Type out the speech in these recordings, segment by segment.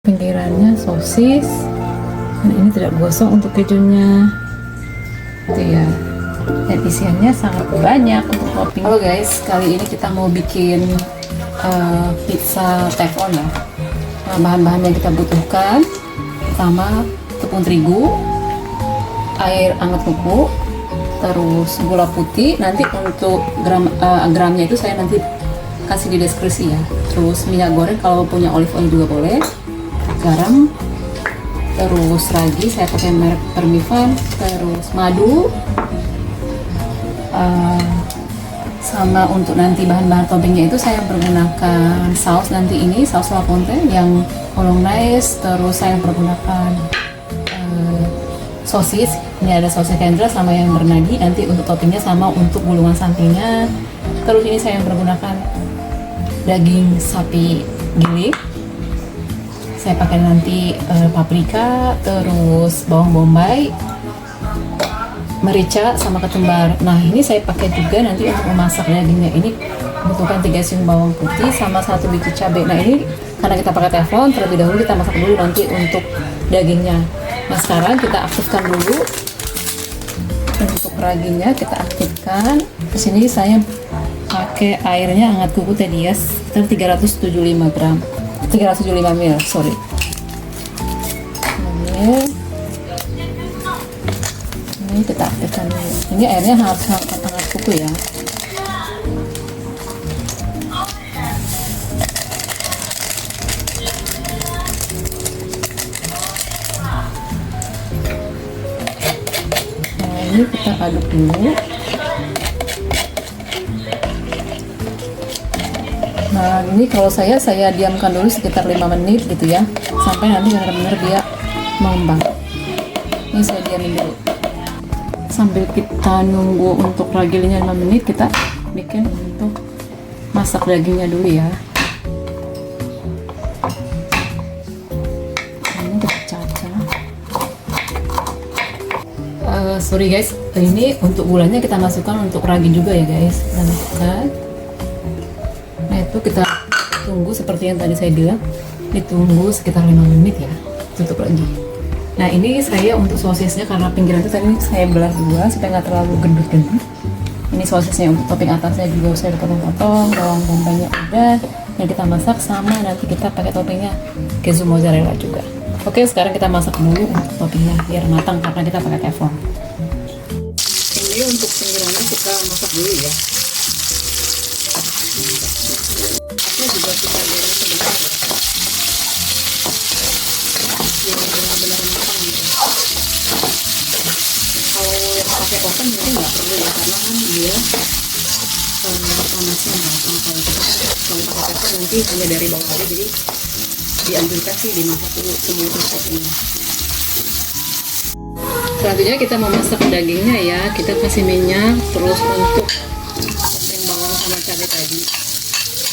Pinggirannya sosis, dan ini tidak gosong untuk kejunya itu ya, dan isiannya sangat banyak untuk topping. Halo guys, kali ini kita mau bikin pizza teflon ya. Nah, bahan-bahan yang kita butuhkan pertama tepung terigu, air anget bubuk, terus gula putih. Nanti untuk gramnya itu saya nanti kasih di deskripsi ya. Terus minyak goreng, kalau punya olive oil juga boleh, garam, terus ragi saya pakai merek Permivan, terus madu, sama untuk nanti bahan-bahan toppingnya itu saya menggunakan saus, nanti ini saus La Fonte yang bolognese, terus saya menggunakan sosis, ini ada sosis kendra sama yang bernadi, nanti untuk toppingnya sama untuk gulungan sampingnya. Terus ini saya menggunakan daging sapi giling, saya pakai nanti paprika, terus bawang bombay, merica, sama ketumbar. Nah ini saya pakai juga nanti untuk memasak dagingnya. Ini membutuhkan 3 siung bawang putih sama 1 biji cabai. Nah ini karena kita pakai teflon, terlebih dahulu kita masak dulu nanti untuk dagingnya. Nah sekarang kita aktifkan dulu untuk raginya, kita aktifkan. Di sini saya pakai airnya hangat kuku tadi ya, sekitar 375 gram. 375 ml, sorry. Ini kita aktifkan dulu. Ini airnya harus hangat kuku ya. Nah, ini kita aduk dulu. Nah ini kalau saya diamkan dulu sekitar 5 menit gitu ya, sampai nanti benar-benar dia mengembang. Ini saya diamin dulu. Sambil kita nunggu untuk ragilnya 5 menit, kita bikin untuk masak dagingnya dulu ya. Ini kita cacah. Sorry guys, ini untuk gulanya kita masukkan untuk ragi juga ya guys. Kita masukkan. Nah itu kita tunggu seperti yang tadi saya bilang, ditunggu sekitar 5 menit ya, tutup lagi. Nah ini saya untuk sosisnya, karena pinggiran itu tadi saya belah dua supaya nggak terlalu gendut-gendut. Ini sosisnya untuk topping atasnya juga saya potong-potong, bawang bombaynya udah, yang kita masak sama nanti kita pakai toppingnya keju mozzarella juga. Oke, sekarang kita masak dulu untuk toppingnya biar matang karena kita pakai teflon. Ini untuk pinggirannya kita masak dulu ya. Juga kita goreng sebentar ya, yang benar-benar matang gitu. Kalau yang pakai oven mungkin nggak perlu ya, karena kan dia panasnya matang. Kalau pakai oven nanti hanya dari bawah aja, jadi dianjurkan sih dimasak dulu semua toppingnya. Selanjutnya kita memasak dagingnya ya, kita kasih minyak, terus untuk bawang sama cabai tadi.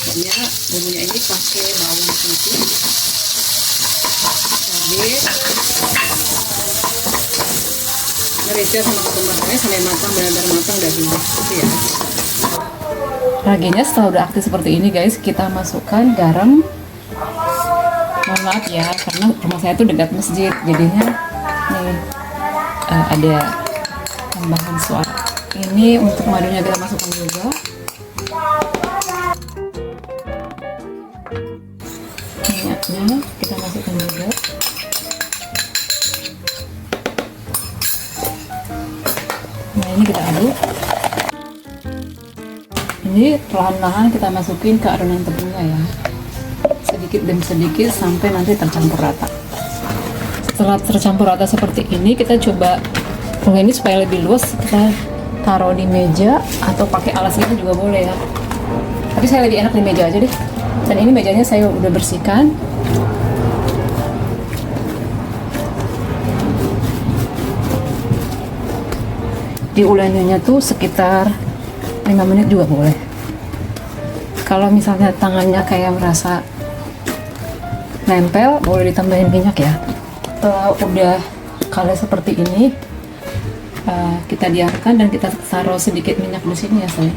Pokoknya bumbunya ini pakai bawang putih, cabai, merica sama ketumbarnya sampai matang, benar-benar matang dagingnya gitu ya. Raginya setelah udah aktif seperti ini guys, kita masukkan garam. Mohon maaf ya, karena rumah saya tuh dekat masjid, jadinya nih ada tambahan suara. Ini untuk madunya kita masukkan juga. Minyaknya kita masukkan juga. Nah ini kita aduk. Ini perlahan-lahan kita masukin ke adonan tepungnya ya, sedikit demi sedikit sampai nanti tercampur rata. Setelah tercampur rata seperti ini, kita coba ini supaya lebih luas, kita taruh di meja atau pakai alas ini juga boleh ya, tapi saya lebih enak di meja aja deh. Dan ini mejanya saya udah bersihkan. Diulanginya tuh sekitar 5 menit juga boleh. Kalau misalnya tangannya kayak merasa nempel, boleh ditambahin minyak ya. Setelah udah kalah seperti ini, kita diamkan dan kita taruh sedikit minyak di sini ya saya.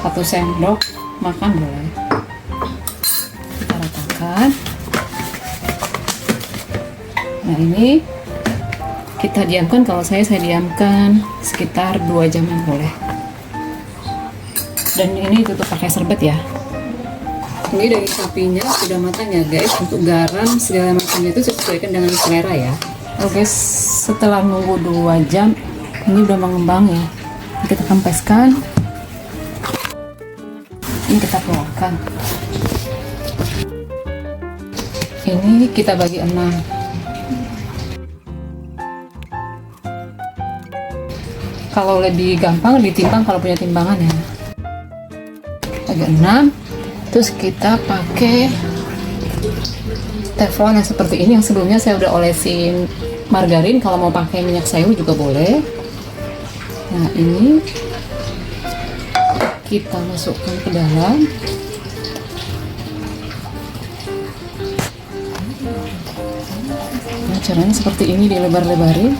1 sendok makan boleh. Kita ratakan. Nah ini kita diamkan, kalau saya diamkan sekitar 2 jam boleh. Dan ini tutup pakai serbet ya. Ini daging sapinya sudah matang ya guys. Untuk garam segala macamnya itu sesuaikan dengan selera ya. Oke, setelah nunggu 2 jam ini udah mengembang ya. Kita kempeskan. Ini kita keluarkan. Ini kita bagi 6. Kalau lebih gampang ditimbang kalau punya timbangan ya. Bagi 6. Terus kita pakai teflon yang seperti ini, yang sebelumnya saya udah olesin margarin. Kalau mau pakai minyak sayur juga boleh. Nah ini kita masukkan ke dalam. Nah caranya seperti ini, dilebar-lebarin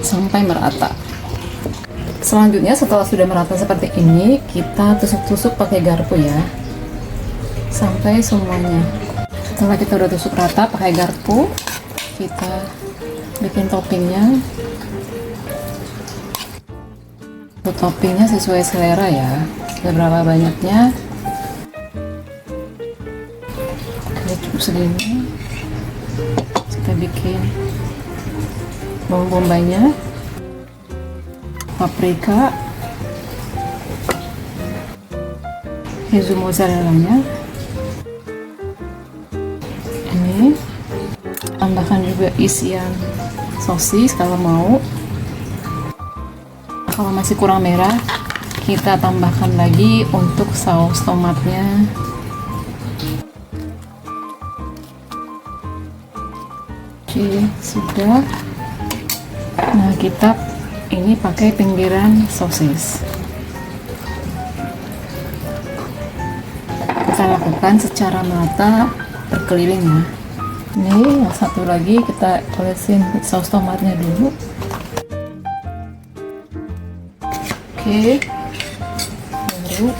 sampai merata. Selanjutnya setelah sudah merata seperti ini, kita tusuk-tusuk pakai garpu ya, sampai semuanya. Setelah kita udah tusuk rata pakai garpu, kita bikin toppingnya. Untuk toppingnya sesuai selera ya, seberapa banyaknya. Oke, cukup segini. Kita bikin bawang bombaynya, paprika, keju mozzarella-nya. Ini tambahkan juga isian sosis kalau mau. Kalau masih kurang merah, kita tambahkan lagi untuk saus tomatnya. Oke, sudah. Nah, kita ini pakai pinggiran sosis. Kita lakukan secara merata berkeliling ya. Ini yang satu lagi kita olesin saus tomatnya dulu. Oke, baru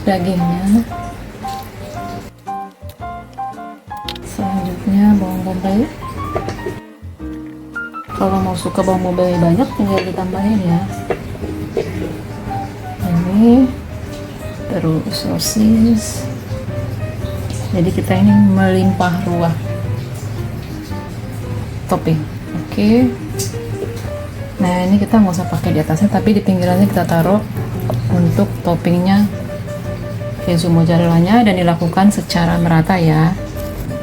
dagingnya. Selanjutnya bawang bombay. Kalau mau suka bawang bombay banyak tinggal ditambahin ya. Ini terus sosis. Jadi kita ini melimpah ruah topping. Oke. Nah ini kita nggak usah pakai di atasnya, tapi di pinggirannya kita taruh untuk toppingnya keju mozzarella-nya, dan dilakukan secara merata ya.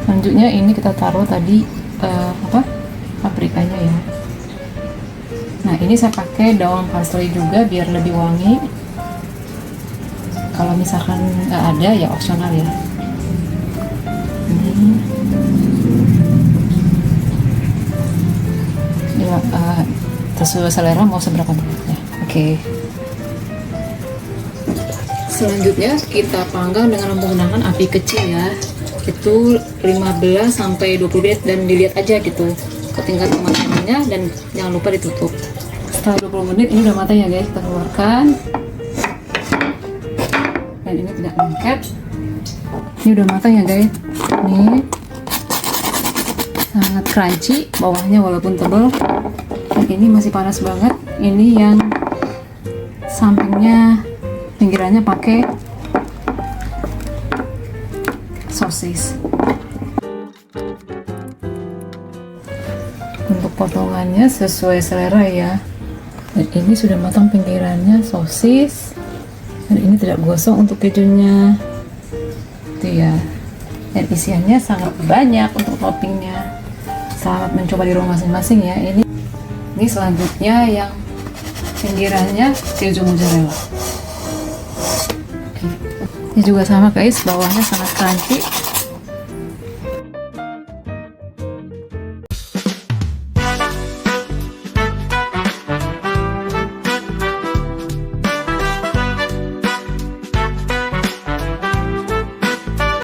Selanjutnya ini kita taruh tadi paprikanya ya. Nah ini saya pakai daun parsley juga biar lebih wangi. Kalau misalkan nggak ada ya opsional ya. Ini sesuai selera mau seberapa banyaknya. Oke. Selanjutnya kita panggang dengan menggunakan api kecil ya. Itu 15 sampai 20 menit, dan dilihat aja gitu ke tingkat kematangannya, dan jangan lupa ditutup. Setelah 20 menit ini udah matang ya guys, kita keluarkan. Dan ini tidak lengket. Ini udah matang ya guys. Ini sangat crunchy bawahnya walaupun tebal. Dan ini masih panas banget. Ini yang sampingnya, pinggirannya pakai sosis. Untuk potongannya sesuai selera ya. Dan ini sudah matang pinggirannya sosis. Dan ini tidak gosong untuk kejunya. Itu ya. Dan isiannya sangat banyak untuk toppingnya. Selamat mencoba di rumah masing-masing ya. Ini selanjutnya yang pinggirannya keju mozzarella. Oke. Ini juga sama guys, bawahnya sangat crunchy.